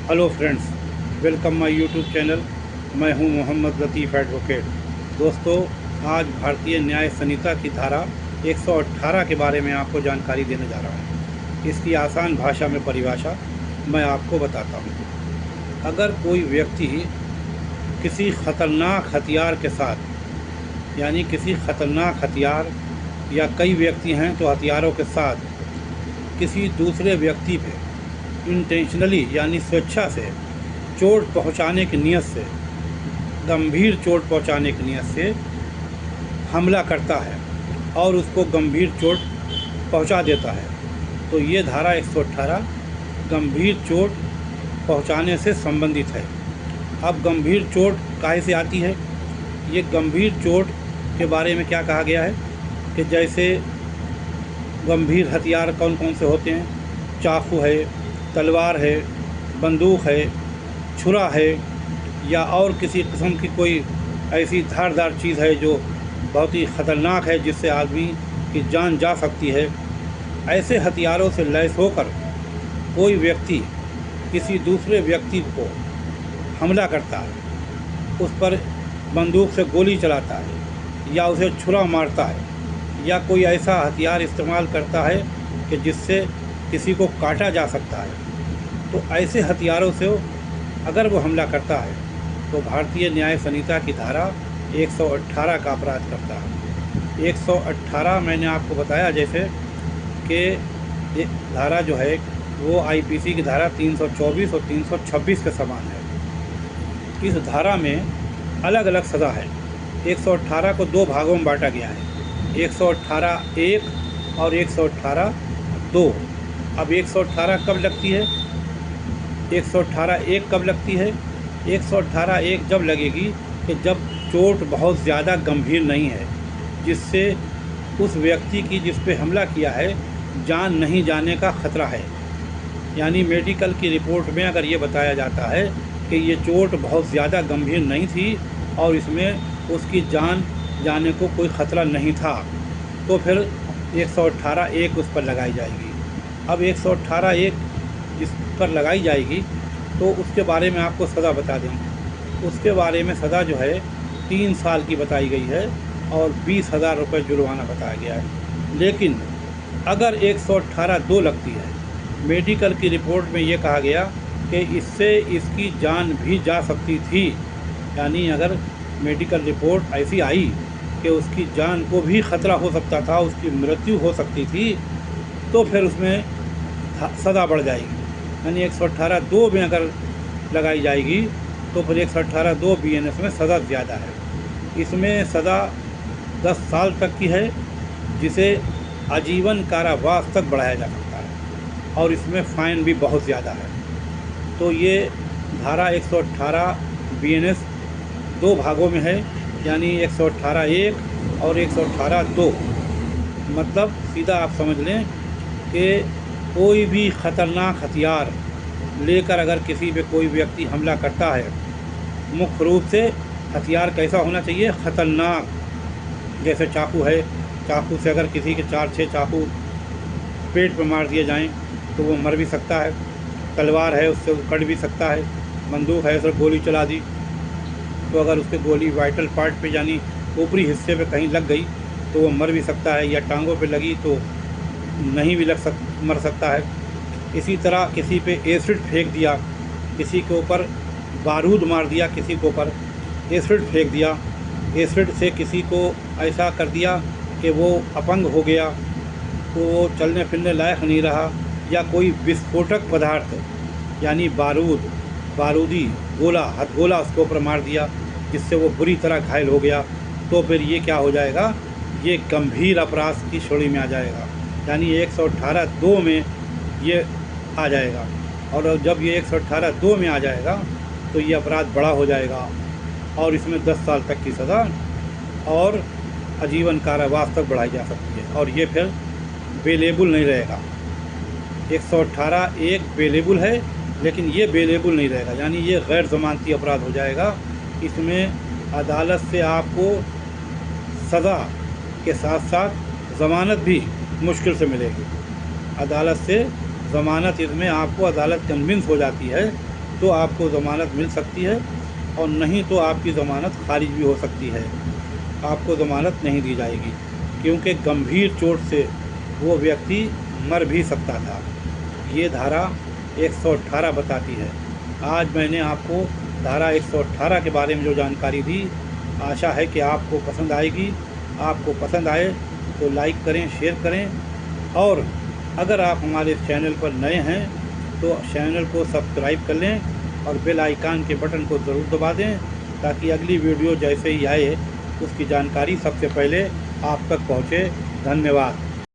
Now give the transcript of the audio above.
Hello friends, welcome my YouTube channel. मैं हूं मोहम्मद लतीफ़ advocate. दोस्तों, आज भारतीय न्याय संहिता की धारा 118 के बारे में आपको जानकारी देने जा रहा हूं। इसकी आसान भाषा में परिभाषा मैं आपको बताता हूं। अगर कोई व्यक्ति किसी ख़तरनाक हथियार के साथ, यानी किसी ख़तरनाक हथियार या कई व्यक्ति हैं तो हथियारों के साथ किसी दूसरे व्यक्ति पे इंटेंशनली यानी स्वेच्छा से चोट पहुंचाने की नीयत से, गंभीर चोट पहुंचाने की नीयत से हमला करता है और उसको गंभीर चोट पहुंचा देता है, तो ये धारा 118 गंभीर चोट पहुंचाने से संबंधित है। अब गंभीर चोट काहे से आती है? ये गंभीर चोट के बारे में क्या कहा गया है कि जैसे गंभीर हथियार कौन कौन से होते हैं? चाकू है, तलवार है, बंदूक है, छुरा है, या और किसी किस्म की कोई ऐसी धारदार चीज़ है जो बहुत ही ख़तरनाक है, जिससे आदमी की जान जा सकती है। ऐसे हथियारों से लैस होकर कोई व्यक्ति किसी दूसरे व्यक्ति को हमला करता है, उस पर बंदूक से गोली चलाता है या उसे छुरा मारता है, या कोई ऐसा हथियार इस्तेमाल करता है कि जिससे किसी को काटा जा सकता है, तो ऐसे हथियारों से अगर वो हमला करता है तो भारतीय न्याय संहिता की धारा 118 का अपराध करता है। 118 मैंने आपको बताया जैसे कि ये धारा जो है वो आईपीसी की धारा 324 और 326 के समान है। इस धारा में अलग अलग सज़ा है। 118 को दो भागों में बांटा गया है, 118(1) और 118(2). अब 118 कब लगती है? 118(1) कब लगती है? 118(1) जब लगेगी कि जब चोट बहुत ज़्यादा गंभीर नहीं है, जिससे उस व्यक्ति की जिस पे हमला किया है जान नहीं जाने का ख़तरा है। यानी मेडिकल की रिपोर्ट में अगर ये बताया जाता है कि ये चोट बहुत ज़्यादा गंभीर नहीं थी और इसमें उसकी जान जाने को कोई ख़तरा नहीं था, तो फिर 118(1) उस पर लगाई जाएगी। अब 118(1) जिस पर लगाई जाएगी तो उसके बारे में आपको सज़ा बता दें। उसके बारे में सज़ा जो है 3 साल की बताई गई है और 20,000 रुपये जुर्माना बताया गया है। लेकिन अगर 118(2) लगती है, मेडिकल की रिपोर्ट में ये कहा गया कि इससे इसकी जान भी जा सकती थी, यानी अगर मेडिकल रिपोर्ट ऐसी आई कि उसकी जान को भी ख़तरा हो सकता था, उसकी मृत्यु हो सकती थी, तो फिर उसमें सज़ा बढ़ जाएगी। यानी 118(2) में अगर लगाई जाएगी तो फिर 118(2) BNS में सज़ा ज़्यादा है। इसमें सज़ा 10 साल तक की है, जिसे आजीवन कारावास तक बढ़ाया जा सकता है, और इसमें फ़ाइन भी बहुत ज़्यादा है। तो ये धारा 118 BNS दो भागों में है, यानी 118(1) और 118(2). मतलब सीधा आप समझ लें कि कोई भी ख़तरनाक हथियार लेकर अगर किसी पे कोई व्यक्ति हमला करता है, मुख्य रूप से हथियार कैसा होना चाहिए? ख़तरनाक। जैसे चाकू है, चाकू से अगर किसी के 4-6 चाकू पेट पे मार दिए जाएं तो वो मर भी सकता है। तलवार है, उससे वो कट भी सकता है। बंदूक है, उससे गोली चला दी तो अगर उसके गोली वाइटल पार्ट पे यानी ऊपरी हिस्से पे कहीं लग गई तो वो मर भी सकता है, या टांगों पे लगी तो नहीं भी मर सकता है। इसी तरह किसी पे एसिड फेंक दिया, किसी के ऊपर बारूद मार दिया, किसी के ऊपर एसिड फेंक दिया, एसिड से किसी को ऐसा कर दिया कि वो अपंग हो गया, तो वो चलने फिरने लायक नहीं रहा, या कोई विस्फोटक पदार्थ यानी बारूदी गोला, हथगोला उसके ऊपर मार दिया जिससे वो बुरी तरह घायल हो गया, तो फिर ये क्या हो जाएगा? ये गंभीर अपराध की श्रेणी में आ जाएगा, यानी 118(2) में ये आ जाएगा। और जब ये 118(2) में आ जाएगा तो ये अपराध बड़ा हो जाएगा और इसमें 10 साल तक की सज़ा और आजीवन कारावास तक बढ़ाई जा सकती है, और ये फिर बेलेबल नहीं रहेगा। 118(1) बेलेबल है, लेकिन ये बेलेबल नहीं रहेगा, यानी ये गैर ज़मानती अपराध हो जाएगा। इसमें अदालत से आपको सज़ा के साथ साथ ज़मानत भी मुश्किल से मिलेगी। अदालत से ज़मानत, इसमें आपको अदालत कन्विंस हो जाती है तो आपको ज़मानत मिल सकती है और नहीं तो आपकी ज़मानत खारिज भी हो सकती है। आपको ज़मानत नहीं दी जाएगी क्योंकि गंभीर चोट से वो व्यक्ति मर भी सकता था। ये धारा 118 बताती है। आज मैंने आपको धारा 118 के बारे में जो जानकारी दी, आशा है कि आपको पसंद आएगी। आपको पसंद आए तो लाइक करें, शेयर करें और अगर आप हमारे चैनल पर नए हैं तो चैनल को सब्सक्राइब कर लें और बेल आइकन के बटन को ज़रूर दबा दें ताकि अगली वीडियो जैसे ही आए उसकी जानकारी सबसे पहले आप तक पहुँचे। धन्यवाद।